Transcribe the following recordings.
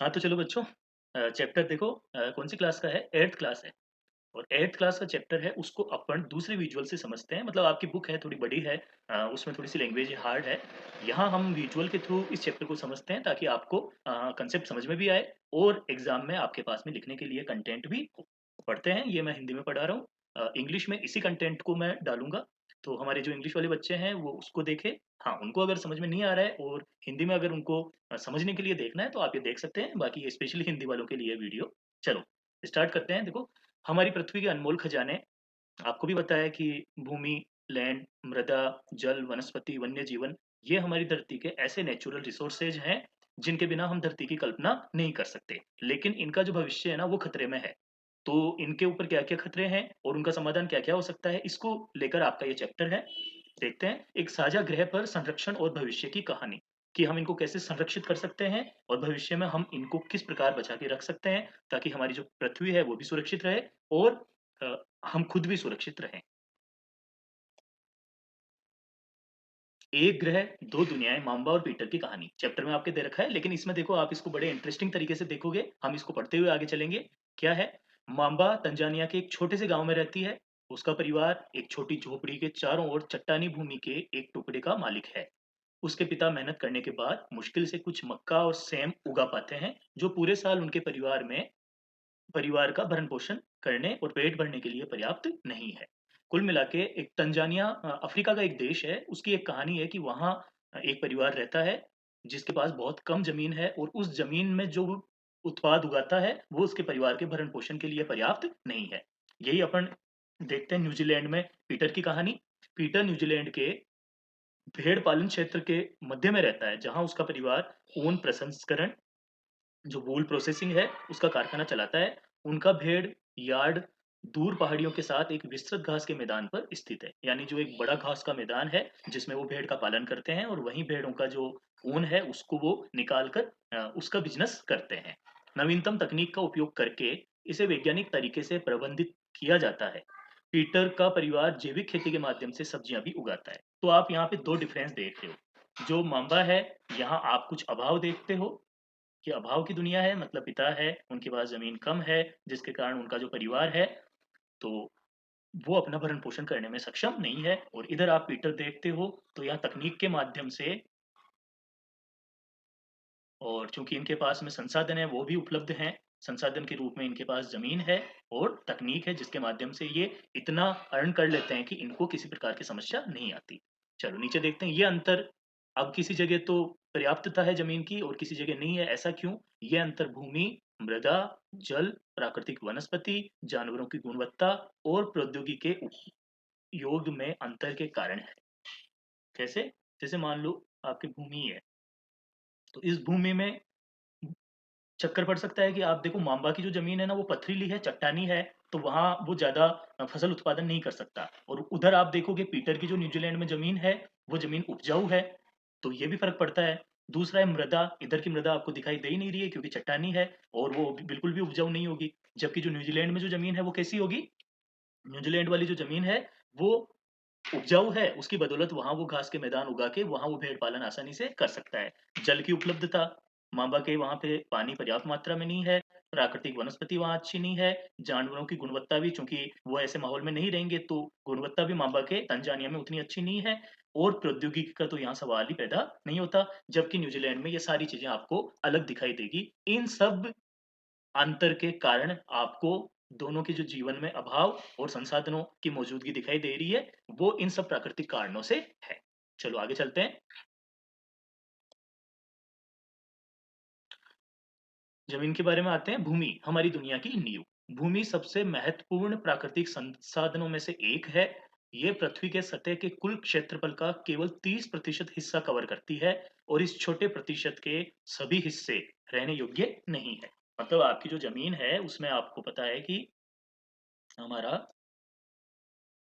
हाँ, तो चलो बच्चों चैप्टर देखो कौन सी क्लास का है? 8th क्लास है और 8th क्लास का चैप्टर है उसको अपन दूसरे विजुअल से समझते हैं। मतलब आपकी बुक है थोड़ी बड़ी है उसमें थोड़ी-सी लैंग्वेज हार्ड है। यहाँ हम विजुअल के थ्रू इस चैप्टर को समझते हैं ताकि आपको कांसेप्ट समझ में भी आए और एग्ज़ाम में आपके पास में लिखने के लिए कंटेंट भी हो। पढ़ते हैं, ये मैं हिंदी में पढ़ा रहा हूँ। इंग्लिश में इसी कंटेंट को मैं डालूँगा, तो हमारे जो इंग्लिश वाले बच्चे हैं वो उसको देखें। हाँ, उनको अगर समझ में नहीं आ रहा है और हिंदी में अगर उनको समझने के लिए देखना है तो आप ये देख सकते हैं, बाकी ये स्पेशली हिंदी वालों के लिए वीडियो। चलो, स्टार्ट करते हैं। देखो, हमारी पृथ्वी के अनमोल खजाने आपको भी पता है कि भूमि, लैंड, मृदा, जल, वनस्पति, वन्य जीवन ये हमारी धरती के ऐसे नेचुरल रिसोर्सेज हैं जिनके बिना हम धरती की कल्पना नहीं कर सकते। लेकिन इनका जो भविष्य है ना वो खतरे में है। तो इनके ऊपर क्या-क्या खतरे हैं और उनका समाधान क्या-क्या हो सकता है, इसको लेकर आपका ये चैप्टर है। देखते हैं एक साझा ग्रह पर संरक्षण और भविष्य की कहानी, कि हम इनको कैसे संरक्षित कर सकते हैं और भविष्य में हम इनको किस प्रकार बचा के रख सकते हैं ताकि हमारी जो पृथ्वी है वो भी सुरक्षित रहे और अ, हम खुद भी सुरक्षित रहें। एक ग्रह, दो दुनियाएँ, माम्बा और पीटर की कहानी। चैप्टर में आपके दे रखा है, लेकिन इसमें देखो आप इसको बड़े इंटरेस्टिंग तरीके से देखोगे, हम इसको पढ़ते हुए आगे चलेंगे। क्या है? माम्बा तंजानिया के एक छोटे से गाँव में रहती है। उसका परिवार एक छोटी झोपड़ी के चारों ओर चट्टानी भूमि के एक टुकड़े का मालिक है। उसके पिता मेहनत करने के बाद मुश्किल से कुछ मक्का और सेम उगा पाते हैं, जो पूरे साल उनके परिवार का भरण-पोषण करने और पेट भरने के लिए पर्याप्त नहीं है। कुल मिला के एक तंजानिया अफ्रीका का एक देश है, उसकी एक कहानी है कि वहाँ एक परिवार रहता है, जिसके पास बहुत कम ज़मीन है और उस ज़मीन में जो वो उत्पाद उगाता है, वो उसके परिवार के भरण-पोषण के लिए पर्याप्त नहीं है। यही अपन देखते हैं न्यूज़ीलैंड में पीटर की कहानी। पीटर न्यूज़ीलैंड के भेड़ पालन क्षेत्र के मध्य में रहता है, जहाँ उसका परिवार ऊन प्रसंस्करण जो वूल प्रोसेसिंग है, उसका कारखाना चलाता है। उनका भेड़ यार्ड दूर पहाड़ियों के साथ एक विस्तृत घास के मैदान पर स्थित है। यानी जो एक बड़ा घास का मैदान है, जिसमें वो भेड़ का पालन करते हैं और वहीं भेड़ों का जो ऊन है, उसको वो निकाल कर उसका बिज़नेस करते हैं। नवीनतम तकनीक का उपयोग करके इसे वैज्ञानिक तरीके से प्रबंधित किया जाता है। पीटर का परिवार जैविक खेती के माध्यम से सब्जियाँ भी उगाता है। तो आप यहाँ पे 2 डिफरेंस देख रहे हो। जो माम्बा है, यहाँ आप कुछ अभाव देखते हो कि अभाव की दुनिया है, मतलब पिता है, उनके पास ज़मीन कम है, जिसके कारण उनका जो परिवार है, तो वो अपना भरण-पोषण करने में सक्षम नहीं है। और इधर आप पीटर देखते हो, तो यहाँ तकनीक के माध्यम से और चूँकि इनके पास में संसाधन है, वो भी उपलब्ध हैं। संसाधन के रूप में इनके पास ज़मीन है और तकनीक है, जिसके माध्यम से ये इतना अर्न कर लेते हैं कि इनको किसी प्रकार की समस्या नहीं आती। चलो नीचे देखते हैं ये अंतर। अब किसी जगह तो पर्याप्तता है ज़मीन की और किसी जगह नहीं है, ऐसा क्यों? ये अंतर भूमि, मृदा, जल, प्राकृतिक वनस्पति, जानवरों की गुणवत्ता और प्रौद्योगिकी के उपयोग में अंतर के कारण है। कैसे? जैसे मान लो आपकी भूमि है, तो इस भूमि में चक्कर पड़ सकता है कि आप देखो मांबा की जो ज़मीन है ना वो पथरीली है, चट्टानी है, तो वहाँ वो ज़्यादा फसल उत्पादन नहीं कर सकता। और उधर आप देखोगे पीटर की जो न्यूज़ीलैंड में ज़मीन है, वो ज़मीन उपजाऊ है, तो ये भी फ़र्क पड़ता है। दूसरा है मृदा, इधर की मृदा आपको दिखाई दे ही नहीं रही है क्योंकि चट्टानी है और वो बिल्कुल भी उपजाऊ नहीं होगी। जबकि जो न्यूज़ीलैंड में जो ज़मीन है वो कैसी होगी? न्यूज़ीलैंड वाली जो ज़मीन है वो उपजाऊ है, उसकी बदौलत वहाँ वो घास के मैदान उगा के वहाँ वो भेड़ पालन आसानी से कर सकता है। जल की उपलब्धता, माँबा के वहाँ पे पानी पर्याप्त मात्रा में नहीं है, प्राकृतिक वनस्पति वहाँ अच्छी नहीं है, जानवरों की गुणवत्ता भी चूँकि वो ऐसे माहौल में नहीं रहेंगे तो गुणवत्ता भी माँबा के तंजानिया में उतनी अच्छी नहीं है और प्रौद्योगिकी का तो यहाँ सवाल ही पैदा नहीं होता, जबकि न्यूज़ीलैंड में ये सारी चीज़ें आपको अलग दिखाई देगी। इन सब अंतर के कारण आपको दोनों के जो जीवन में अभाव और संसाधनों की मौजूदगी दिखाई दे रही है, वो इन सब प्राकृतिक कारणों से है। चलो आगे चलते हैं। ज़मीन के बारे में आते हैं। भूमि, हमारी दुनिया की नींव। भूमि सबसे महत्वपूर्ण प्राकृतिक संसाधनों में से एक है। ये पृथ्वी के सतह के कुल क्षेत्रफल का केवल 30% हिस्सा कवर करती है और इस छोटे प्रतिशत के सभी हिस्से रहने योग्य नहीं है। मतलब आपकी जो ज़मीन है, उसमें आपको पता है कि हमारा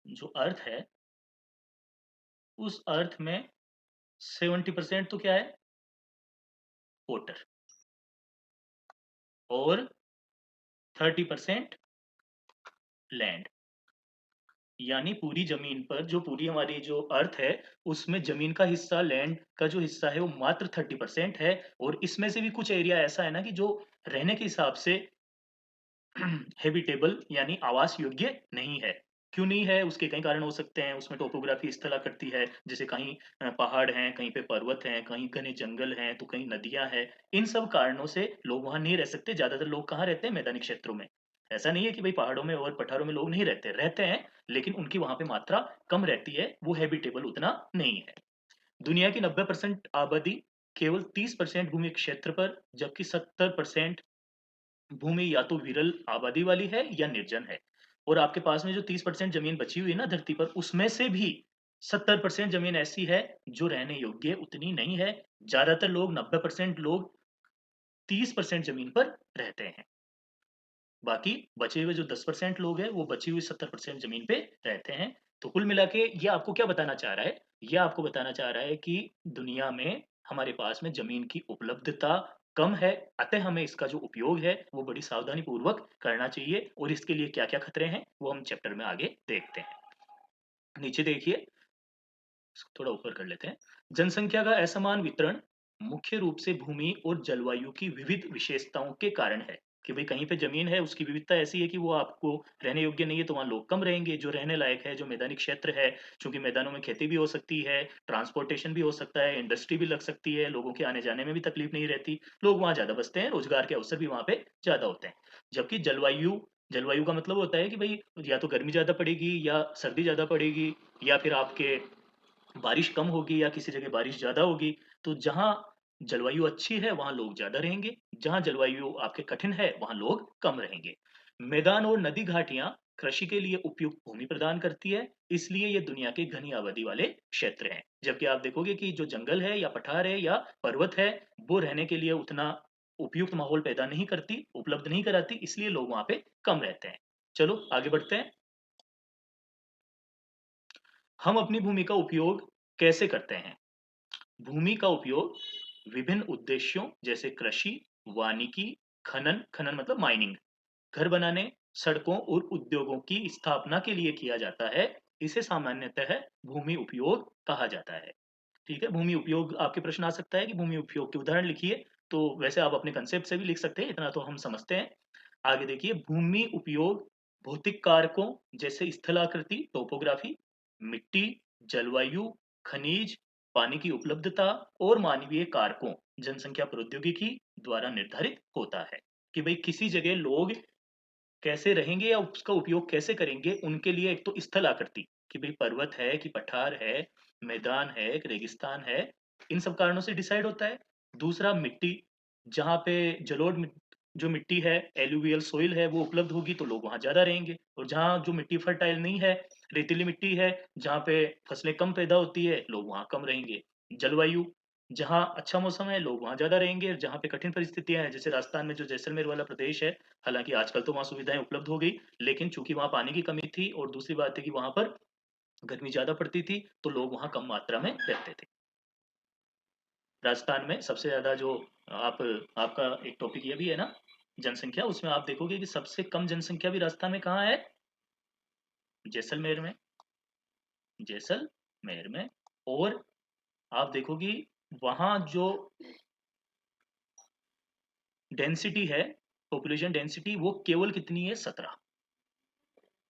जो अर्थ है, उस अर्थ में 70% तो क्या है? वाटर और 30% लैंड। यानी पूरी ज़मीन पर जो पूरी हमारी जो अर्थ है, उसमें ज़मीन का हिस्सा, लैंड का जो हिस्सा है, वो मात्र 30% है और इसमें से भी कुछ एरिया ऐसा है ना कि जो रहने के हिसाब से हैबिटेबल यानी आवास योग्य नहीं है। क्यों नहीं है? उसके कई कारण हो सकते हैं। उसमें टोपोग्राफी स्थलाकृति है, जैसे कहीं पहाड़ हैं, कहीं पे पर्वत हैं, कहीं घने जंगल हैं, तो कहीं नदियाँ हैं। इन सब कारणों से लोग वहाँ नहीं रह सकते। ज़्यादातर लोग कहाँ रहते हैं? मैदानी क्षेत्रों में। ऐसा नहीं है कि भई पहाड़ों में और पठारों में लोग नहीं रहते, रहते हैं, लेकिन उनकी वहाँ पे मात्रा कम रहती है, वो हैबिटेबल उतना नहीं है। दुनिया की 90% आबादी केवल 30% भूमि क्षेत्र पर, जबकि 70% भूमि या तो विरल आबादी वाली है या निर्जन है। और आपके पास में जो 30% जमीन बची हुई है ना धरती पर, उसमें से भी 70% जमीन ऐसी है जो रहने योग्य उतनी नहीं है। ज्यादातर लोग 90% लोग 30% जमीन पर रहते हैं। बाकी बचे हुए जो 10% लोग हैं वो बची हुई 70% जमीन पे रहते हैं। तो कुल मिला के ये आपको क्या बताना चाह रहा है? ये आपको बताना चाह रहा है कि दुनिया में हमारे पास में जमीन की उपलब्धता कम है, अतः हमें इसका जो उपयोग है वो बड़ी सावधानी पूर्वक करना चाहिए और इसके लिए क्या-क्या खतरे हैं वो हम चैप्टर में आगे देखते हैं। नीचे देखिए, थोड़ा ऊपर कर लेते हैं। जनसंख्या का असमान वितरण मुख्य रूप से भूमि और जलवायु की विविध विशेषताओं के कारण है कि भाई कहीं पे जमीन है उसकी विविधता ऐसी है कि वो आपको रहने योग्य नहीं है तो वहाँ लोग कम रहेंगे। जो रहने लायक है, जो मैदानी क्षेत्र है, चूंकि मैदानों में खेती भी हो सकती है, ट्रांसपोर्टेशन भी हो सकता है, इंडस्ट्री भी लग सकती है, लोगों के आने जाने में भी तकलीफ नहीं रहती, लोग वहाँ ज्यादा बसते हैं, रोजगार के अवसर भी वहाँ पे ज्यादा होते हैं। जबकि जलवायु, जलवायु का मतलब होता है कि भाई या तो गर्मी ज्यादा पड़ेगी या सर्दी ज्यादा पड़ेगी, या फिर आपके बारिश कम होगी या किसी जगह बारिश ज़्यादा होगी। तो जहाँ जलवायु अच्छी है, वहाँ लोग ज़्यादा रहेंगे, जहाँ जलवायु आपके कठिन है, वहाँ लोग कम रहेंगे। मैदान और नदी घाटियाँ कृषि के लिए उपयुक्त भूमि प्रदान करती है, इसलिए ये दुनिया के घनी आबादी वाले क्षेत्र हैं। जबकि आप देखोगे कि जो जंगल है या पठार है या पर्वत है, वो रहने के लिए उतना उपयुक्त माहौल पैदा नहीं करती, उपलब्ध नहीं कराती, इसलिए लोग वहाँ पे कम रहते हैं। चलो आगे बढ़ते हैं। हम अपनी भूमि का उपयोग कैसे करते हैं? भूमि का उपयोग विभिन्न उद्देश्यों जैसे कृषि, वानिकी, खनन, खनन मतलब माइनिंग, घर बनाने, सड़कों और उद्योगों की स्थापना के लिए किया जाता है। इसे सामान्यतः भूमि उपयोग कहा जाता है। ठीक है, भूमि उपयोग आपके प्रश्न आ सकता है कि भूमि उपयोग के उदाहरण लिखिए। तो वैसे आप अपने कंसेप्ट से भी लिख सकते हैं, इतना तो हम समझते हैं। आगे देखिए, भूमि उपयोग भौतिक कारकों जैसे स्थलाकृति टोपोग्राफी, मिट्टी, जलवायु, खनिज, पानी की उपलब्धता और मानवीय कारकों जनसंख्या प्रौद्योगिकी द्वारा निर्धारित होता है कि भाई किसी जगह लोग कैसे रहेंगे या उसका उपयोग कैसे करेंगे। उनके लिए एक तो स्थल आकृति कि भाई पर्वत है कि पठार है, मैदान है कि रेगिस्तान है, इन सब कारणों से डिसाइड होता है। दूसरा मिट्टी, जहाँ पे जलोढ़ जो मिट्टी है, एलुवियल सोइल है, वो उपलब्ध होगी तो लोग वहाँ ज्यादा रहेंगे। और जहाँ जो मिट्टी फर्टाइल नहीं है, रेतीली मिट्टी है, जहाँ पे फसलें कम पैदा होती है, लोग वहाँ कम रहेंगे। जलवायु, जहाँ अच्छा मौसम है लोग वहाँ ज्यादा रहेंगे, जहाँ पे कठिन परिस्थितियां हैं जैसे राजस्थान में जो जैसलमेर वाला प्रदेश है, हालाँकि आजकल तो वहाँ सुविधाएँ उपलब्ध हो गई, लेकिन चूँकि वहाँ पानी की कमी थी और दूसरी बात है कि वहाँ पर गर्मी ज़्यादा पड़ती थी, तो लोग वहाँ कम मात्रा में रहते थे। राजस्थान में सबसे ज़्यादा जो आप आपका एक टॉपिक ये भी है ना, जनसंख्या, उसमें आप देखोगे कि सबसे कम जनसंख्या भी राजस्थान में कहाँ है? जैसलमेर में, जैसलमेर में। और आप देखोगे वहाँ जो डेंसिटी है, पॉपुलेशन डेंसिटी, वो केवल कितनी है? 17।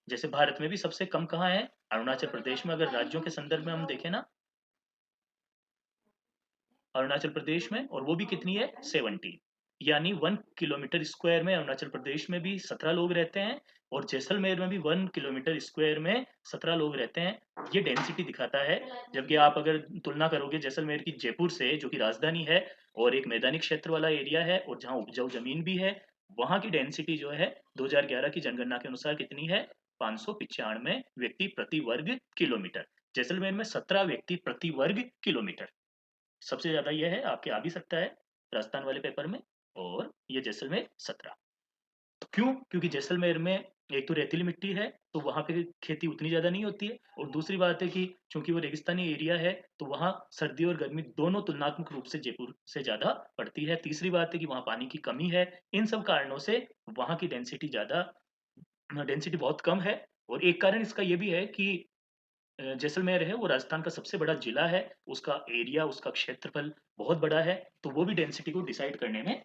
जैसे भारत में भी सबसे कम कहाँ है? अरुणाचल प्रदेश में। अगर राज्यों के संदर्भ में हम देखें ना, अरुणाचल प्रदेश में, और वो भी कितनी है? 17। यानी 1 किलोमीटर स्क्वायर में अरुणाचल प्रदेश में भी 17 लोग रहते हैं और जैसलमेर में भी 1 किलोमीटर स्क्वायर में 17 लोग रहते हैं। ये डेंसिटी दिखाता है। जबकि आप अगर तुलना करोगे जैसलमेर की जयपुर से, जो कि राजधानी है और एक मैदानी क्षेत्र वाला एरिया है और जहाँ उपजाऊ जमीन भी है, वहाँ की डेंसिटी जो है 2011 की जनगणना के अनुसार कितनी है? 595 व्यक्ति प्रति वर्ग किलोमीटर। जैसलमेर में 17 व्यक्ति प्रति वर्ग किलोमीटर। सबसे ज़्यादा ये है, आपके आ भी सकता है राजस्थान वाले पेपर में। और ये जैसलमेर 17। क्यों? क्योंकि जैसलमेर में एक तो रेतीली मिट्टी है, तो वहाँ पे खेती उतनी ज़्यादा नहीं होती है, और दूसरी बात है कि चूंकि वो रेगिस्तानी एरिया है, तो वहाँ सर्दी और गर्मी दोनों तुलनात्मक रूप से जयपुर से ज़्यादा पड़ती है। तीसरी बात है कि वहाँ पानी की कमी है। इन सब कारणों से वहाँ की डेंसिटी बहुत कम है और एक कारण इसका ये भी है कि जैसलमेर है वो राजस्थान का सबसे बड़ा जिला है, उसका एरिया, उसका क्षेत्रफल बहुत बड़ा है, तो वो भी डेंसिटी को डिसाइड करने में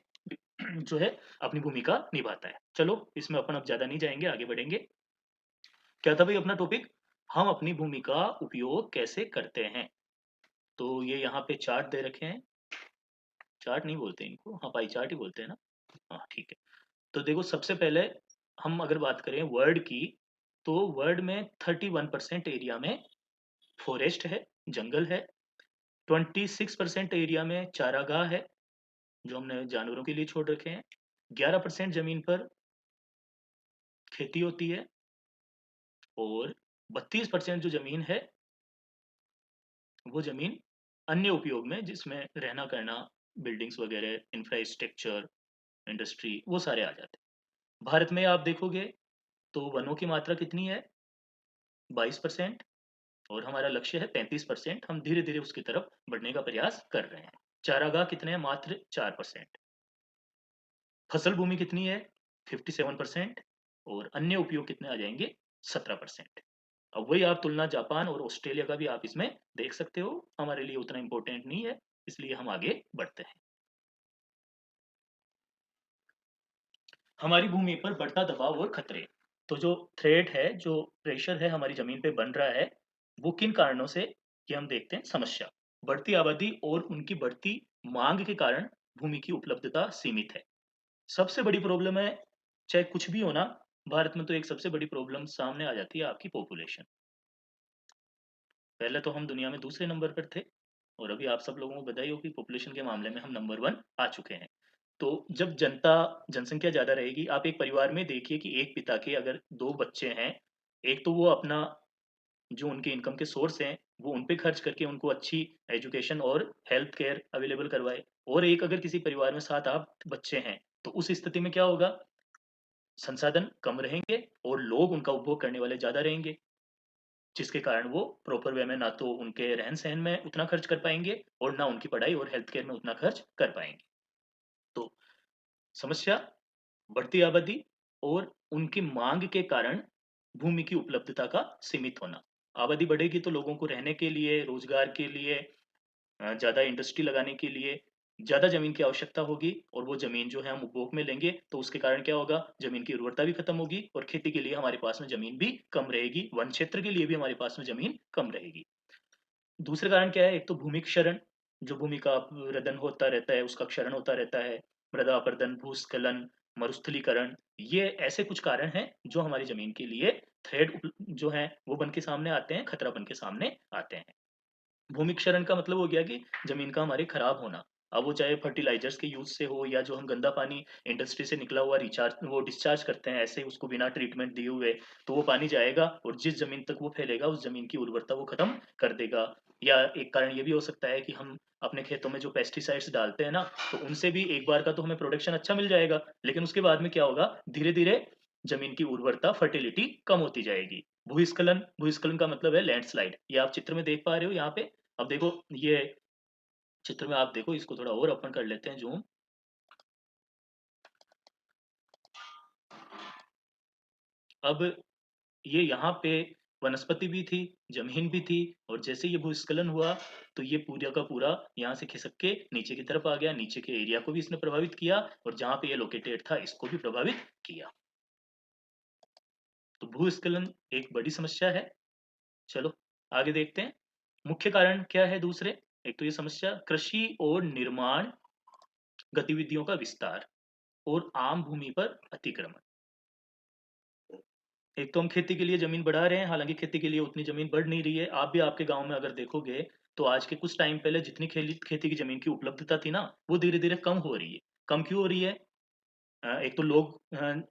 जो है अपनी भूमिका निभाता है। चलो इसमें अपन अब ज़्यादा नहीं जाएँगे, आगे बढ़ेंगे। क्या था भाई अपना टॉपिक? हम अपनी भूमि का उपयोग कैसे करते हैं? तो ये यहाँ पे चार्ट दे रखे हैं, चार्ट नहीं बोलते इनको, हाँ, पाई चार्ट ही बोलते हैं ना? हाँ, ठीक है। तो देखो सबसे पहले हम अगर बात करें वर्ल्ड की, तो वर्ल्ड में 31% एरिया में फॉरेस्ट है, जंगल है, 26% एरिया में चारागाह है, जो हमने जानवरों के लिए छोड़ रखे हैं, 11% ज़मीन पर खेती होती है और 32% जो ज़मीन है, वो ज़मीन अन्य उपयोग में जिसमें रहना करना, बिल्डिंग्स वगैरह, इंफ्रास्ट्रक्चर, इंडस्ट्री वो सारे आ जाते हैं। भारत में आप देखोगे तो वनों की मात्रा कितनी है? 22% और हमारा लक्ष्य है 35%। हम धीरे-धीरे उसकी तरफ बढ़ने का प्रयास कर रहे हैं। चारागाह कितने हैं? मात्र 4%। फसल भूमि कितनी है? 57% और अन्य उपयोग कितने आ जाएँगे? 17%। अब वही आप तुलना जापान और ऑस्ट्रेलिया का भी आप इसमें देख सकते हो। हमारे लिए उतना इम्पोर्टेंट नहीं है, इसलिए हम आगे बढ़ते हैं। हमारी भूमि पर बढ़ता दबाव और खतरे। तो जो थ्रेट है, जो प्रेशर है हमारी ज़मीन पे बन रहा है, वो किन कारणों से ये हम देखते हैं समस्या। बढ़ती आबादी और उनकी बढ़ती माँग के कारण भूमि की उपलब्धता सीमित है। सबसे बड़ी प्रॉब्लम है, चाहे कुछ भी हो ना, भारत में तो एक सबसे बड़ी प्रॉब्लम सामने आ जाती है आपकी पॉपुलेशन। पहले तो हम दुनिया में दूसरे नंबर पर थे और अभी आप सब लोगों को बधाई हो कि पॉपुलेशन के मामले में हम नंबर 1 आ चुके हैं। तो जब जनसंख्या ज़्यादा रहेगी, आप एक परिवार में देखिए कि एक पिता के अगर 2 बच्चे हैं, एक तो वो अपना जो उनके इनकम के सोर्स हैं, वो उन पे खर्च करके उनको अच्छी एजुकेशन और हेल्थ केयर अवेलेबल करवाए और एक अगर किसी परिवार में 7-8 बच्चे हैं, तो उस स्थिति में क्या होगा? संसाधन कम रहेंगे और लोग उनका उपभोग करने वाले ज़्यादा रहेंगे। जिसके कारण वो प्रॉपर वे में ना तो उनके रहन-सहन में उतना खर्च कर पाएँगे और ना उनकी पढ़ाई और हेल्थ केयर में उतना खर्च कर पाएँगे। तो समस्या बढ़ती आबादी और उनकी माँग के कारण भूमि की उपलब्धता का सीमित होना। आबादी बढ़ेगी तो लोगों को रहने के लिए, रोज़गार के लिए ज़्यादा इंडस्ट्री लगाने के लिए ज़्यादा ज़मीन की आवश्यकता होगी और वो ज़मीन जो है हम उपभोग में लेंगे, तो उसके कारण क्या होगा? ज़मीन की उर्वरता भी खत्म होगी और खेती के लिए हमारे पास में ज़मीन भी कम रहेगी, वन क्षेत्र के लिए भी हमारे पास में ज़मीन कम रहेगी। दूसरा कारण क्या है? एक तो भूमि क्षरण, जो भूमि का अपरदन होता रहता है, उसका क्षरण होता रहता है। मृदा अपरदन, भूस्खलन, मरुस्थलीकरण, ये ऐसे कुछ कारण हैं, जो हमारी ज़मीन के लिए थ्रेट जो हैं, वो बन के सामने आते हैं, खतरा बन के सामने आते हैं। भूमि क्षरण का मतलब हो गया कि ज़मीन का हमारे खराब होना। अब वो चाहे फर्टिलाइज़र्स के यूज़ से हो या जो हम गंदा पानी इंडस्ट्री से निकला हुआ वो डिस्चार्ज करते हैं ऐसे ही उसको बिना ट्रीटमेंट दिए हुए, तो वो पानी जाएगा और जिस ज़मीन तक वो फैलेगा, उस ज़मीन की उर्वरता वो खत्म कर देगा। या एक कारण ये भी हो सकता है कि हम अपने खेतों में जो पेस्टिसाइड्स डालते हैं ना, तो उनसे भी एक बार का तो हमें प्रोडक्शन अच्छा मिल जाएगा, लेकिन उसके बाद में क्या होगा, धीरे-धीरे ज़मीन की उर्वरता, फर्टिलिटी कम होती जाएगी। भूस्खलन का मतलब है लैंडस्लाइड। ये आप चित्र में देख पा रहे हो यहाँ पे। अब देखो ये चित्र में आप देखो, इसको थोड़ा और ओपन कर लेते हैं ज़ूम। अब ये यहाँ पे वनस्पति भी थी, ज़मीन भी थी और जैसे ये भूस्खलन हुआ, तो ये पूरा का पूरा यहाँ से खिसक के नीचे की तरफ आ गया। नीचे के एरिया को भी इसने प्रभावित किया और जहाँ पे ये लोकेटेड था, इसको भी प्रभावित किया। तो भूस्खलन एक बड़ी समस्या है। चलो आगे देखते हैं। मुख्य कारण क्या है दूसरे? एक तो ये समस्या कृषि और निर्माण गतिविधियों का विस्तार और आम भूमि पर अतिक्रमण। एक तो हम खेती के लिए ज़मीन बढ़ा रहे हैं, हालाँकि खेती के लिए उतनी ज़मीन बढ़ नहीं रही है। आप भी आपके गाँव में अगर देखोगे, तो आज के कुछ टाइम पहले जितनी खेली खेती की ज़मीन की उपलब्धता थी ना, वो धीरे-धीरे कम हो रही है। कम क्यों हो रही है? एक तो लोग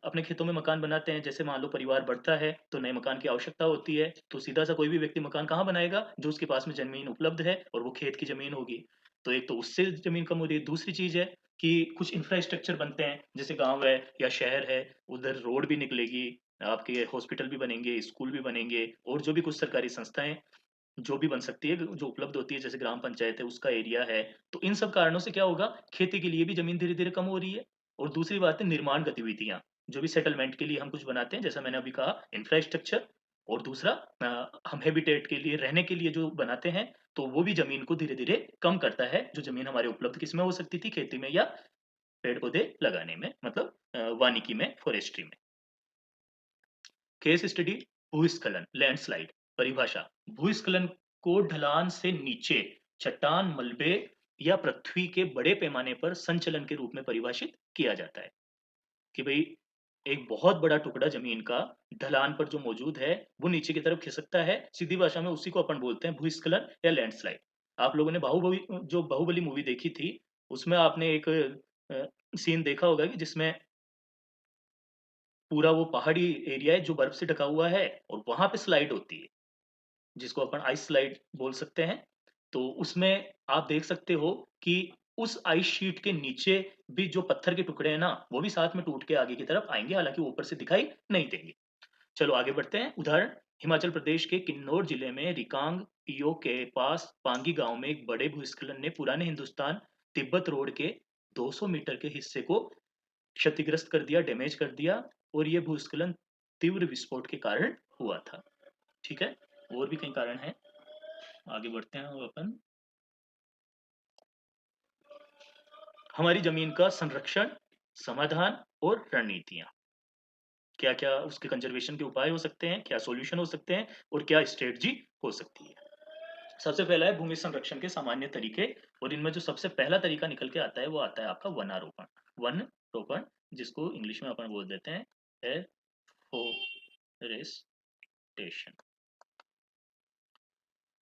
अपने खेतों में मकान बनाते हैं, जैसे मान लो परिवार बढ़ता है, तो नए मकान की आवश्यकता होती है, तो सीधा-सा कोई भी व्यक्ति मकान कहाँ बनाएगा? जो उसके पास में ज़मीन उपलब्ध है और वो खेत की ज़मीन होगी। तो एक तो उससे ज़मीन कम हो रही है, दूसरी चीज़ है कि कुछ इंफ्रास्ट्रक्चर बनते हैं, जैसे गाँव है या शहर है, उधर रोड भी निकलेगी, आपके हॉस्पिटल भी बनेंगे, स्कूल भी बनेंगे और जो भी कुछ सरकारी संस्थाएँ जो भी बन सकती है, जो उपलब्ध होती है, जैसे ग्राम पंचायत है, उसका एरिया है। तो इन सब कारणों से क्या होगा, खेती के लिए भी ज़मीन धीरे-धीरे कम हो रही है और दूसरी बात है निर्माण गतिविधियाँ, जो भी सेटलमेंट के लिए हम कुछ बनाते हैं, जैसा मैंने अभी कहा इंफ्रास्ट्रक्चर, और दूसरा हम हैबिटेट के लिए, रहने के लिए जो बनाते हैं, तो वो भी ज़मीन को धीरे-धीरे कम करता है, जो ज़मीन हमारे उपलब्ध किसमें हो सकती थी, खेती में या पेड़-पौधे लगाने में, मतलब वानिकी में, फ़ॉरेस्ट्री में। केस स्टडी भूस्खलन, लैंडस्लाइड। परिभाषा: भूस्खलन को ढलान से नीचे चट्टान, मलबे या पृथ्वी के बड़े पैमाने पर संचलन के रूप में परिभाषित किया जाता है कि भई एक बहुत बड़ा टुकड़ा ज़मीन का ढलान पर जो मौजूद है, वो नीचे की तरफ खिसकता है। सीधी भाषा में उसी को अपन बोलते हैं भूस्खलन या लैंडस्लाइड। आप लोगों ने बाहुबली मूवी देखी थी, उसमें आपने एक सीन देखा होगा कि जिसमें पूरा वो पहाड़ी एरिया है जो बर्फ से ढका हुआ है और वहाँ पे स्लाइड होती है, जिसको अपन आइस स्लाइड बोल सकते हैं। तो उसमें आप देख सकते हो कि उस आइस शीट के नीचे भी जो पत्थर के टुकड़े हैं ना, वो भी साथ में टूट के आगे की तरफ आएँगे, हालाँकि वो ऊपर से दिखाई नहीं देंगे। चलो आगे बढ़ते हैं। उदाहरण: हिमाचल प्रदेश के किन्नौर जिले में रिकांग पिओ के पास पांगी गाँव में एक बड़े भूस्खलन ने पुराने हिंदुस्तान तिब्बत रोड के 200 मीटर के हिस्से को क्षतिग्रस्त कर दिया, डैमेज कर दिया, और ये भूस्खलन तीव्र विस्फोट के कारण हुआ था। ठीक है? और भी कई कारण हैं, आगे बढ़ते हैं अब अपन। हमारी ज़मीन का संरक्षण, समाधान और रणनीतियाँ। क्या-क्या उसके कंज़र्वेशन के उपाय हो सकते हैं, क्या सॉल्यूशन हो सकते हैं और क्या स्ट्रैटेजी हो सकती है। सबसे पहला है भूमि संरक्षण के सामान्य तरीके, और इनमें जो सबसे पहला तरीका निकल के आता है, वो आता है आपका वनारोपण। वन रोपण, जिसको इंग्लिश में अपन बोल देते हैं एफ़ोरेस्टेशन।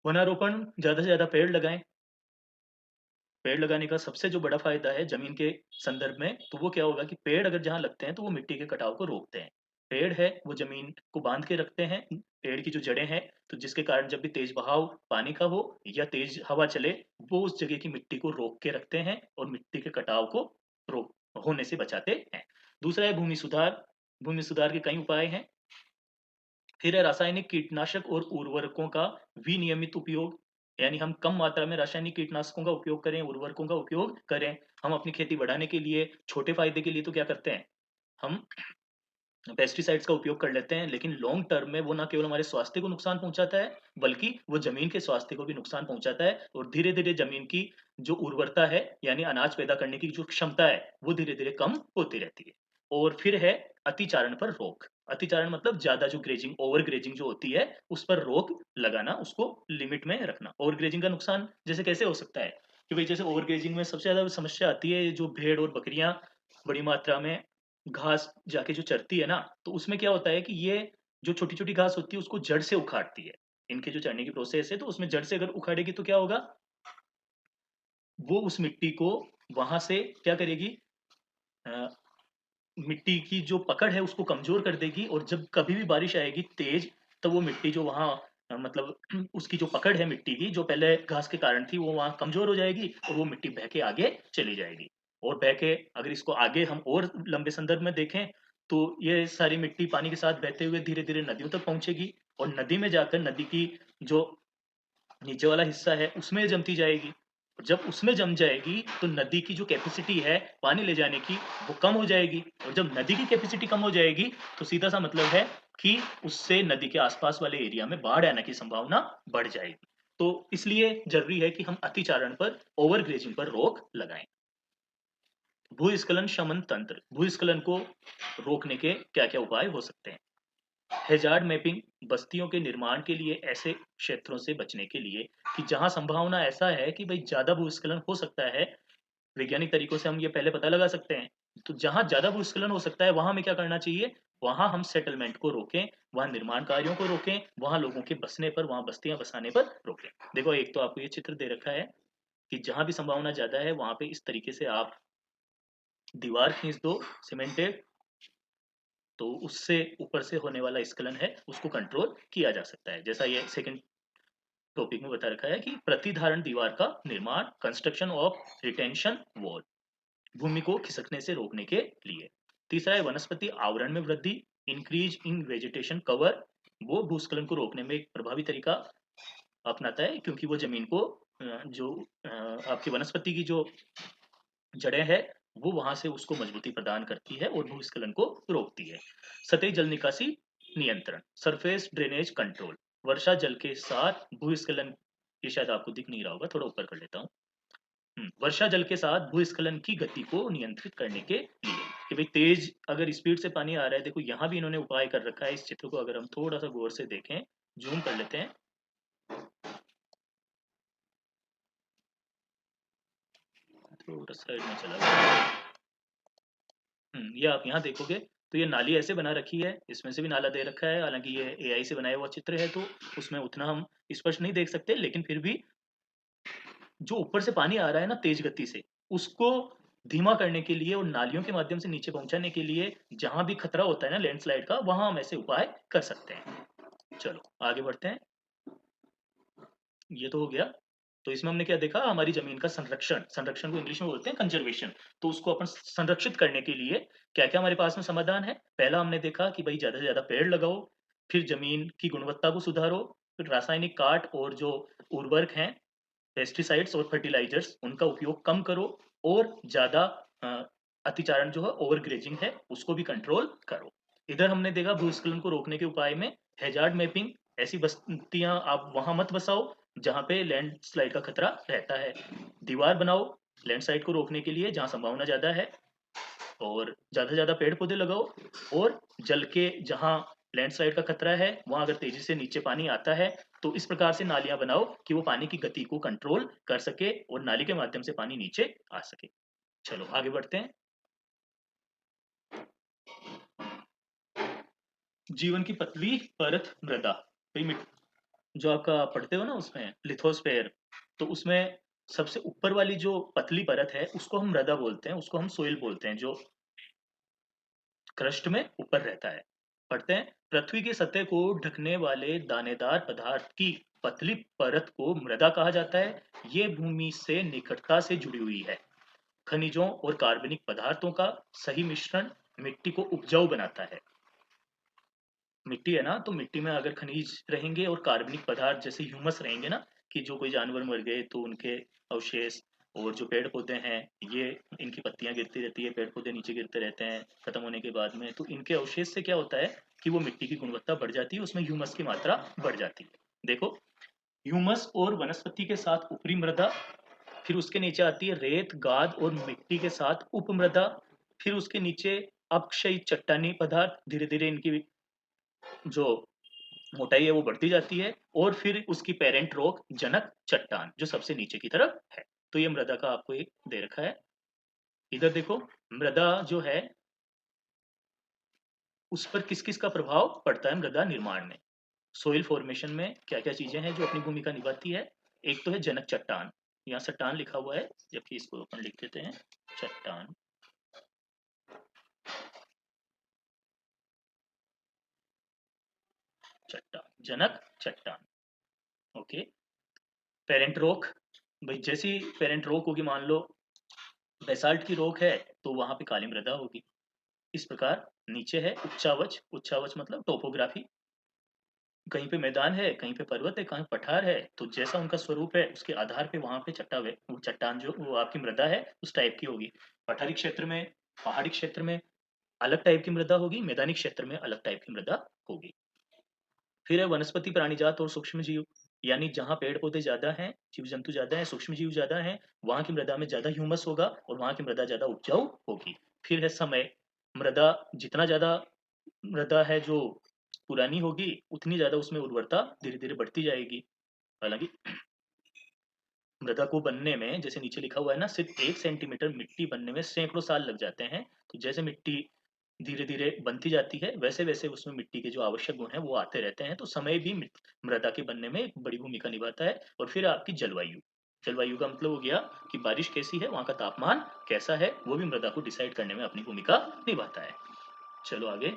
वनारोपण, ज़्यादा से ज़्यादा पेड़ लगाएँ। पेड़ लगाने का सबसे जो बड़ा फ़ायदा है ज़मीन के संदर्भ में, तो वो क्या होगा कि पेड़ अगर जहाँ लगते हैं, तो वो मिट्टी के कटाव को रोकते हैं। पेड़ है, वो ज़मीन को बाँध के रखते हैं। पेड़ की जो जड़ें हैं, तो जिसके कारण जब भी तेज़ बहाव पानी का हो या तेज़ हवा चले, वो उस जगह की मिट्टी को रोक के रखते हैं और मिट्टी के कटाव को रोक होने से बचाते हैं। दूसरा है भूमि सुधार। भूमि सुधार के कई उपाय हैं। फिर है रासायनिक कीटनाशक और उर्वरकों का विनियमित उपयोग, यानी हम कम मात्रा में रासायनिक कीटनाशकों का उपयोग करें, उर्वरकों का उपयोग करें। हम अपनी खेती बढ़ाने के लिए, छोटे फ़ायदे के लिए तो क्या करते हैं, हम पेस्टिसाइड्स का उपयोग कर लेते हैं, लेकिन लॉन्ग टर्म में वो ना केवल हमारे स्वास्थ्य को नुकसान पहुँचाता है, बल्कि वो ज़मीन के स्वास्थ्य को भी नुकसान पहुँचाता है, और धीरे-धीरे ज़मीन की जो उर्वरता है, यानी अनाज पैदा करने की जो क्षमता है, वो धीरे-धीरे कम होती रहती है। और फिर है अतिचारण पर रोक। अतिचारण मतलब ज़्यादा जो ग्रेजिंग, ओवर ग्रेजिंग जो होती है, उस पर रोक लगाना, उसको लिमिट में रखना। ओवर ग्रेजिंग का नुकसान जैसे कैसे हो सकता है कि भई जैसे ओवर ग्रेजिंग में सबसे ज़्यादा समस्या आती है, जो भेड़ और बकरियाँ बड़ी मात्रा में घास जाके जो चरती है ना, तो उसमें क्या होता है कि ये जो छोटी-छोटी घास होती है, उसको जड़ से उखाड़ती है। इनके जो चरने की प्रोसेस है, तो उसमें जड़ से अगर उखाड़ेगी तो क्या होगा, वो उस मिट्टी को वहाँ से क्या करेगी, अ, मिट्टी की जो पकड़ है उसको कमज़ोर कर देगी, और जब कभी भी बारिश आएगी तेज़, तो वो मिट्टी जो वहाँ मतलब उसकी जो पकड़ है मिट्टी की, जो पहले घास के कारण थी, वो वहाँ कमज़ोर हो जाएगी और वो मिट्टी बह के आगे चली जाएगी। और बह के अगर इसको आगे हम और लंबे संदर्भ में देखें, तो ये सारी मिट्टी पानी के साथ बहते हुए धीरे-धीरे नदियों तक पहुँचेगी, और नदी में जाकर नदी की जो नीचे वाला हिस्सा है, उसमें जमती जाएगी। और जब उसमें जम जाएगी, तो नदी की जो कैपेसिटी है पानी ले जाने की, वो कम हो जाएगी, और जब नदी की कैपेसिटी कम हो जाएगी, तो सीधा-सा मतलब है कि उससे नदी के आस-पास वाले एरिया में बाढ़ आने की संभावना बढ़ जाएगी। तो इसलिए ज़रूरी है कि हम अतिचारण पर, ओवर ग्रेजिंग पर रोक लगाएँ। भूस्खलन शमन तंत्र, भूस्खलन को रोकने के क्या-क्या उपाय हो सकते हैं? हैज़ार्ड मैपिंग, बस्तियों के निर्माण के लिए ऐसे क्षेत्रों से बचने के लिए कि जहाँ संभावना ऐसा है कि भई ज़्यादा भूस्खलन हो सकता है, वैज्ञानिक तरीकों से हम ये पहले पता लगा सकते हैं। तो जहाँ ज़्यादा भूस्खलन हो सकता है, वहाँ हमें क्या करना चाहिए? वहाँ हम सेटलमेंट को रोकें, वहाँ निर्माण कार्यों को रोकें, वहाँ लोगों के बसने पर, वहाँ बस्तियाँ बसाने पर रोकें। देखो, एक तो आपको ये चित्र दे रखा है कि जहाँ भी संभावना ज़्यादा है, वहाँ पे इस तरीके से आप दीवार खींच दो सीमेंटेड, तो उससे ऊपर से होने वाला स्खलन है, उसको कंट्रोल किया जा सकता है। जैसा ये सेकंड टॉपिक में बता रखा है कि प्रतिधारण दीवार का निर्माण, कंस्ट्रक्शन ऑफ रिटेंशन वॉल, भूमि को खिसकने से रोकने के लिए। तीसरा है वनस्पति आवरण में वृद्धि, इंक्रीज इन वेजिटेशन कवर, वो भूस्खलन को रोकने में एक प्रभावी तरीका अपनाता है, क्योंकि वो जमीन को जो आपकी वनस्पति की जो जड़ें हैं, वो वहाँ से उसको मजबूती प्रदान करती है और भूस्खलन को रोकती है। सतही जल निकासी, नियंत्रण, सरफेस ड्रेनेज कंट्रोल, वर्षा जल के साथ भूस्खलन, ये शायद आपको दिख नहीं रहा होगा, थोड़ा ऊपर कर लेता हूँ। वर्षा जल के साथ भूस्खलन की गति को नियंत्रित करने के लिए कि भाई तेज अगर स्पीड से पानी आ रहा है, देखो यहाँ भी इन्होंने उपाय कर रखा है। इस चित्र को अगर हम थोड़ा सा गौर से देखें, जूम कर लेते हैं, थोड़ा साइड में चला गया। ये आप यहाँ देखोगे तो ये नाली ऐसे बना रखी है, इसमें से भी नाला दे रखा है। हालांकि ये एआई से बनाया हुआ चित्र है, तो उसमें उतना हम स्पष्ट नहीं देख सकते, लेकिन फिर भी जो ऊपर से पानी आ रहा है ना तेज गति से, उसको धीमा करने के लिए और नालियों के माध्यम से नीचे पहुंचाने के लिए जहां भी खतरा होता है ना लैंडस्लाइड का, वहां हम ऐसे उपाय कर सकते हैं। चलो आगे बढ़ते हैं। ये तो हो गया। तो इसमें हमने क्या देखा, हमारी जमीन का संरक्षण, संरक्षण को इंग्लिश में बोलते हैं कंजर्वेशन। तो उसको अपन संरक्षित करने के लिए क्या क्या हमारे पास में समाधान है। पहला हमने देखा कि भाई ज्यादा से ज्यादा पेड़ लगाओ, फिर जमीन की गुणवत्ता को सुधारो, फिर रासायनिक काट और जो उर्वरक हैं, पेस्टिसाइड्स और फर्टिलाइजर्स, उनका उपयोग कम करो, और ज्यादा अ, अतिचारण जो है, ओवर ग्रेजिंग है, उसको भी कंट्रोल करो। इधर हमने देखा भूस्खलन को रोकने के उपाय में हैजार्ड मैपिंग, ऐसी बस्तियां आप वहां मत बसाओ जहां पे लैंडस्लाइड का खतरा रहता है। दीवार बनाओ लैंडस्लाइड को रोकने के लिए जहां संभावना ज्यादा है, और ज्यादा से ज्यादा पेड़ पौधे लगाओ। और जल के जहां लैंडस्लाइड का खतरा है, वहां अगर तेजी से नीचे पानी आता है, तो इस प्रकार से नालियां बनाओ कि वो पानी की गति को कंट्रोल कर सके और नाली के माध्यम से पानी नीचे आ सके। चलो आगे बढ़ते हैं। जीवन की पतली परत मृदा, भाई जो आपका पढ़ते हो ना उसमें लिथोस्फेयर, तो उसमें सबसे ऊपर वाली जो पतली परत है उसको हम मृदा बोलते हैं, उसको हम सोइल बोलते हैं, जो क्रस्ट में ऊपर रहता है। पढ़ते हैं, पृथ्वी की सतह को ढकने वाले दानेदार पदार्थ की पतली परत को मृदा कहा जाता है। ये भूमि से निकटता से जुड़ी हुई है। खनिजों और कार्बनिक पदार्थों का सही मिश्रण मिट्टी को उपजाऊ बनाता है। मिट्टी है ना, तो मिट्टी में अगर खनिज रहेंगे और कार्बनिक पदार्थ जैसे ह्यूमस रहेंगे ना, कि जो कोई जानवर मर गए तो उनके अवशेष, और जो पेड़ पौधे हैं, ये इनकी पत्तियां गिरती रहती है, पेड़ पौधे नीचे गिरते रहते हैं खत्म होने के बाद में, तो इनके अवशेष से क्या होता है कि वो मिट्टी की गुणवत्ता बढ़ जाती है, उसमें ह्यूमस की मात्रा बढ़ जाती है। देखो, ह्यूमस और वनस्पति के साथ ऊपरी मृदा, फिर उसके नीचे आती है रेत गाद और मिट्टी के साथ उपमृदा, फिर उसके नीचे अपक्षयी चट्टानी पदार्थ, धीरे धीरे इनकी जो मोटाई है वो बढ़ती जाती है, और फिर उसकी पेरेंट रॉक जनक चट्टान जो सबसे नीचे की तरफ है। तो ये मृदा का आपको एक दे रखा है। इधर देखो, मृदा जो है उस पर किस किस का प्रभाव पड़ता है मृदा निर्माण में, सोइल फॉर्मेशन में क्या क्या चीजें हैं जो अपनी भूमिका निभाती है। एक तो है जनक चट्टान, यहाँ चट्टान लिखा हुआ है, जबकि इसको अपन लिख देते हैं चट्टान। चट्टान, जनक चट्टान, ओके। पेरेंट रॉक, भाई जैसी पेरेंट रॉक होगी, मान लो बेसाल्ट की रॉक है, तो वहां पे काली मृदा होगी। इस प्रकार नीचे है उच्चावच, उच्चावच मतलब टोपोग्राफी, कहीं पे मैदान है, कहीं पे पर्वत है, कहीं पठार है, तो जैसा उनका स्वरूप है उसके आधार पे वहां पे चट्टावे, वो चट्टान जो वो आपकी मृदा है उस टाइप की होगी। पठारी क्षेत्र में, पहाड़ी क्षेत्र में अलग टाइप की मृदा होगी, मैदानी क्षेत्र में अलग टाइप की मृदा होगी। फिर है वनस्पति प्राणीजात और सूक्ष्म जीव, यानी जहाँ पेड़ पौधे ज्यादा हैं, जीव जंतु ज्यादा हैं, सूक्ष्म जीव ज्यादा हैं, वहां की मृदा में ज्यादा ह्यूमस होगा और वहां की मृदा ज्यादा उपजाऊ होगी। फिर है समय, मृदा जितना ज्यादा मृदा है जो पुरानी होगी, उतनी ज्यादा उसमें उर्वरता धीरे धीरे बढ़ती जाएगी। हालांकि मृदा को बनने में, जैसे नीचे लिखा हुआ है ना, सिर्फ 1 सेंटीमीटर मिट्टी बनने में सैकड़ों साल लग जाते हैं। तो जैसे मिट्टी धीरे धीरे बनती जाती है, वैसे वैसे उसमें मिट्टी के जो आवश्यक गुण हैं वो आते रहते हैं। तो समय भी मृदा के बनने में एक बड़ी भूमिका निभाता है। और फिर आपकी जलवायु, जलवायु का मतलब हो गया कि बारिश कैसी है, वहाँ का तापमान कैसा है, वो भी मृदा को डिसाइड करने में अपनी भूमिका निभाता है। चलो आगे।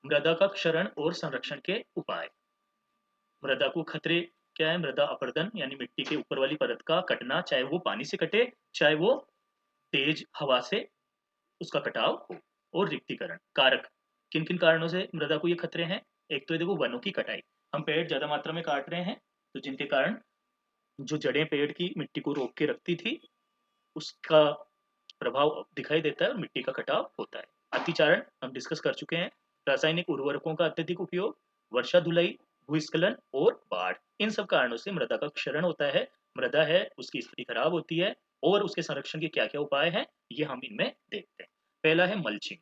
मृदा का क्षरण और संरक्षण के उपाय। मृदा को खतरे क्या है, मृदा अपरदन यानी मिट्टी के ऊपर वाली परत का कटना, चाहे वो पानी से कटे, चाहे वो तेज हवा से उसका कटाव हो। और रिक्तीकरण कारक, किन किन कारणों से मृदा को ये खतरे हैं। एक तो ये देखो, वनों की कटाई, हम पेड़ ज्यादा मात्रा में काट रहे हैं, तो जिनके कारण जो जड़ें पेड़ की मिट्टी को रोक के रखती थी, उसका प्रभाव दिखाई देता है और मिट्टी का कटाव होता है। अतिचारण हम डिस्कस कर चुके हैं, रासायनिक उर्वरकों का अत्यधिक उपयोग, वर्षा धुलाई, भूस्खलन और बाढ़, इन सब कारणों से मृदा का क्षरण होता है, मृदा है उसकी स्थिति खराब होती है। और उसके संरक्षण के क्या-क्या उपाय हैं, ये हम इनमें देखते हैं। पहला है मल्चिंग।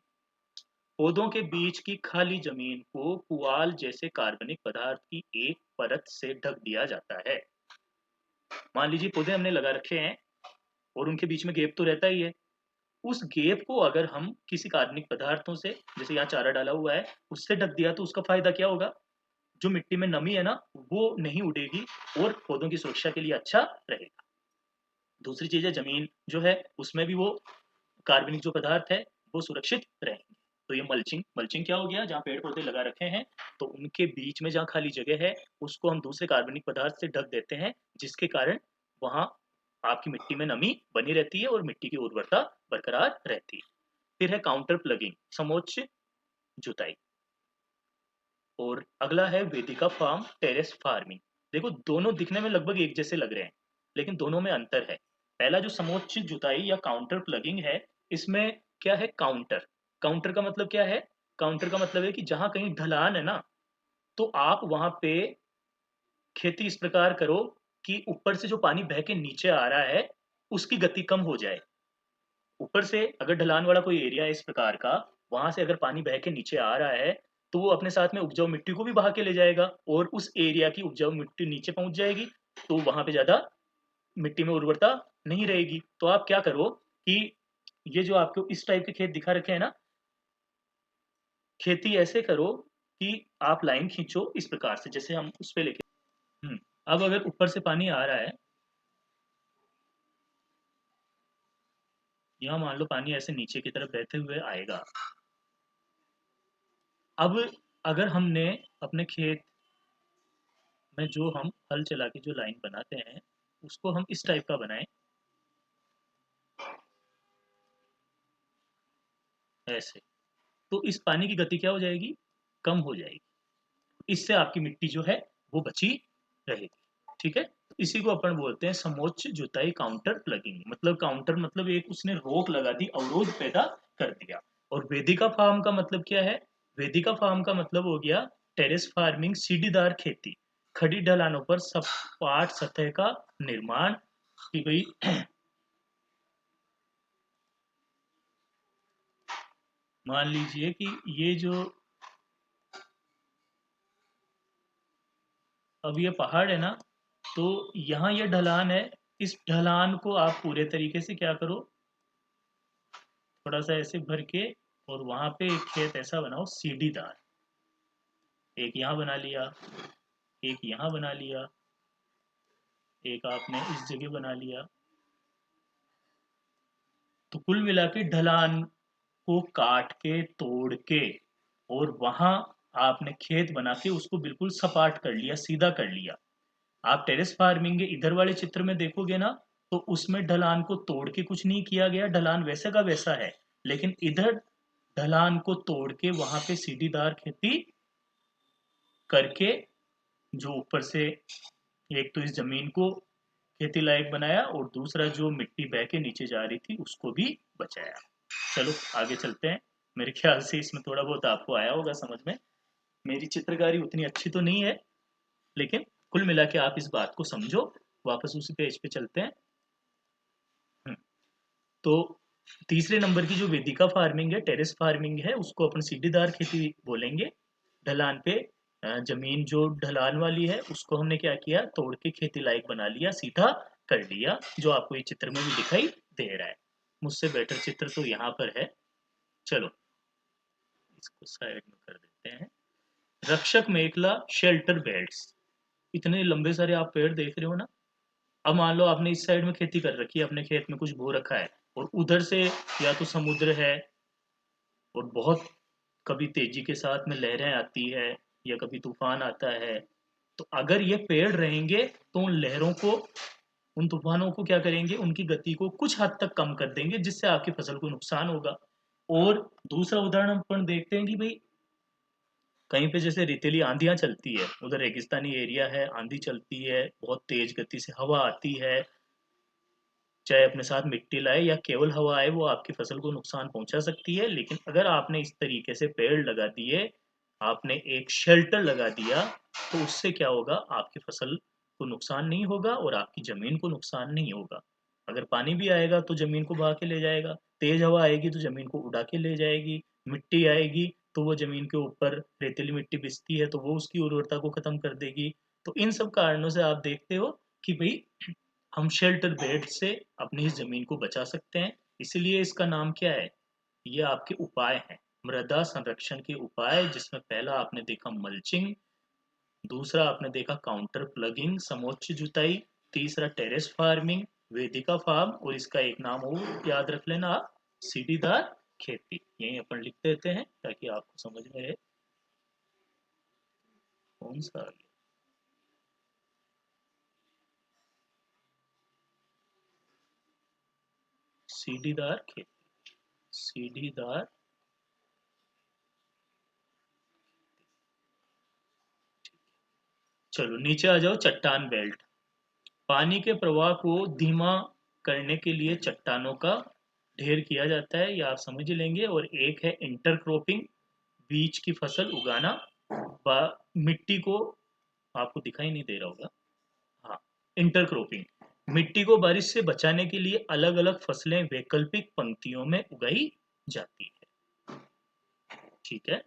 पौधों के बीच की खाली जमीन को पुआल जैसे कार्बनिक पदार्थ की एक परत से ढक दिया जाता है। मान लीजिए पौधे हमने लगा रखे हैं और उनके बीच में गैप तो रहता ही है। उस गैप को अगर हम किसी कार्बनिक पदार्थों से, जैसे यहाँ चारा डाला हुआ है, उससे ढक दिया तो उसका फायदा क्या होगा? जो मिट्टी में नमी है ना, वो नहीं उड़ेगी और पौधों की सुरक्षा के लिए अच्छा रहेगा। दूसरी चीज़ है जमीन जो है उसमें भी वो कार्बनिक जो पदार्थ है वो सुरक्षित रहेंगे। तो ये मल्चिंग मल्चिंग क्या हो गया? जहाँ पेड़ पौधे लगा रखे हैं तो उनके बीच में जहाँ खाली जगह है उसको हम दूसरे कार्बनिक पदार्थ से ढक देते हैं, जिसके कारण वहाँ आपकी मिट्टी में नमी बनी रहती है और मिट्टी की उर्वरता बरकरार रहती है। फिर है काउंटर प्लगिंग, समोच्च जुताई। और अगला है वेदिका फार्म टेरेस फार्मिंग। देखो दोनों दिखने में लगभग एक जैसे लग रहे हैं, लेकिन दोनों में अंतर है। पहला जो समोच्च जुताई या काउंटर प्लगिंग है, इसमें क्या है? काउंटर। काउंटर का मतलब क्या है? काउंटर का मतलब है कि जहां कहीं ढलान है ना, तो आप वहां पे खेती इस प्रकार करो कि ऊपर से जो पानी बह के नीचे आ रहा है उसकी गति कम हो जाए। ऊपर से अगर ढलान वाला कोई एरिया है इस प्रकार का, वहां से अगर पानी बह के नीचे आ रहा है तो वो अपने साथ में उपजाऊ मिट्टी को भी बहा के ले जाएगा और उस एरिया की उपजाऊ मिट्टी नीचे पहुंच जाएगी, तो वहां पे ज्यादा मिट्टी में उर्वरता नहीं रहेगी। तो आप क्या करो कि ये जो आपको इस टाइप के खेत दिखा रखे हैं ना, खेती ऐसे करो कि आप लाइन खींचो इस प्रकार से, जैसे हम उस पे लेके अब अगर ऊपर से पानी आ रहा है, यहाँ मान लो पानी ऐसे नीचे की तरफ बहते हुए आएगा। अब अगर हमने अपने खेत में जो हम हल चला के जो लाइन बनाते हैं उसको हम इस टाइप का बनाएं, ऐसे, तो इस पानी की गति क्या हो जाएगी? कम हो जाएगी। इससे आपकी मिट्टी जो है वो बची रहेगी। ठीक है, तो इसी को अपन बोलते हैं समोच्च जुताई काउंटर प्लगिंग। मतलब काउंटर मतलब एक उसने रोक लगा दी, अवरोध पैदा कर दिया। और वेदिका फार्म का मतलब क्या है? वेदिका फार्म का मतलब हो गया टेरेस फार्मिंग, सीढ़ीदार खेती, खड़ी ढलानों पर सपाट सतह का निर्माण की गई। मान लीजिए कि ये जो अब ये पहाड़ है ना, तो यहाँ ये ढलान है, इस ढलान को आप पूरे तरीके से क्या करो, थोड़ा सा ऐसे भर के और वहां पे एक खेत ऐसा बनाओ सीढ़ीदार। एक यहाँ बना लिया, एक यहाँ बना लिया, एक आपने इस जगह बना लिया। तो कुल मिला के ढलान को काट के तोड़ के और वहां आपने खेत बना के उसको बिल्कुल सपाट कर लिया, सीधा कर लिया। आप टेरेस फार्मिंग के इधर वाले चित्र में देखोगे ना, तो उसमें ढलान को तोड़ के कुछ नहीं किया गया, ढलान वैसे का वैसा है। लेकिन इधर ढलान को तोड़ के वहां पे सीढ़ीदार खेती करके जो ऊपर से एक तो इस जमीन को खेती लायक बनाया और दूसरा जो मिट्टी बह के नीचे जा रही थी उसको भी बचाया। चलो आगे चलते हैं। मेरे ख्याल से इसमें थोड़ा बहुत आपको आया होगा समझ में। मेरी चित्रकारी उतनी अच्छी तो नहीं है, लेकिन कुल मिला के आप इस बात को समझो। वापस उसी पेज पे चलते हैं। हम्म, तो तीसरे नंबर की जो वेदिका फार्मिंग है, टेरेस फार्मिंग है, उसको अपन सीढ़ीदार खेती बोलेंगे। ढलान पे जमीन जो ढलान वाली है उसको हमने क्या किया, तोड़ के खेती लायक बना लिया, सीधा कर लिया, जो आपको ये चित्र में भी दिखाई दे रहा है। मुझसे बेटर चित्र तो यहाँ पर है। चलो इसको साइड में कर देते हैं। रक्षक मेखला, शेल्टर बेल्ट्स। इतने लंबे सारे आप पेड़ देख रहे हो ना। अब मान लो आपने इस साइड में खेती कर रखी है, अपने खेत में कुछ बो रखा है, और उधर से या तो समुद्र है और बहुत कभी तेजी के साथ में लहरें आती है या कभी तूफान आता है। तो अगर ये पेड़ रहेंगे तो उन लहरों को, उन तूफानों को क्या करेंगे, उनकी गति को कुछ हद तक कम कर देंगे, जिससे आपकी फसल को नुकसान होगा। और दूसरा उदाहरण हम अपन देखते हैं कि भाई कहीं पे जैसे रेतीली आंधियां चलती है, उधर रेगिस्तानी एरिया है, आंधी चलती है, बहुत तेज गति से हवा आती है, चाहे अपने साथ मिट्टी लाए या केवल हवा आए, वो आपकी फसल को नुकसान पहुंचा सकती है। लेकिन अगर आपने इस तरीके से पेड़ लगा दिए, आपने एक शेल्टर लगा दिया, तो उससे क्या होगा, आपकी फसल को नुकसान नहीं होगा और आपकी जमीन को नुकसान नहीं होगा। अगर पानी भी आएगा तो जमीन को बहा के ले जाएगा, तेज हवा आएगी तो जमीन को उड़ा के ले जाएगी, मिट्टी आएगी तो वो जमीन के ऊपर, रेतीली मिट्टी बिछती है तो वो उसकी उर्वरता को खत्म कर देगी। तो इन सब कारणों से आप देखते हो कि भाई हम शेल्टर बेड से अपनी इस जमीन को बचा सकते हैं। इसलिए इसका नाम क्या है, ये आपके उपाय हैं, मृदा संरक्षण के उपाय, जिसमें पहला आपने देखा मल्चिंग, दूसरा आपने देखा काउंटर प्लगिंग, समोच्च जुताई, तीसरा टेरेस फार्मिंग, वेदिका फार्म, और इसका एक नाम और याद रख लेना आप, सीढ़ीदार खेती। यही अपन लिख देते हैं ताकि आपको समझ में रहे कौन सा आ गया। सीढ़ीदार खेती, सीढ़ीदार। चलो नीचे आ जाओ, चट्टान बेल्ट। पानी के प्रवाह को धीमा करने के लिए चट्टानों का ढेर किया जाता है, ये आप समझ ही लेंगे। और एक है इंटरक्रॉपिंग, बीज की फसल उगाना। मिट्टी को, आपको दिखाई नहीं दे रहा होगा, हाँ, इंटरक्रॉपिंग, मिट्टी को बारिश से बचाने के लिए अलग अलग फसलें वैकल्पिक पंक्तियों में उगाई जाती है। ठीक है।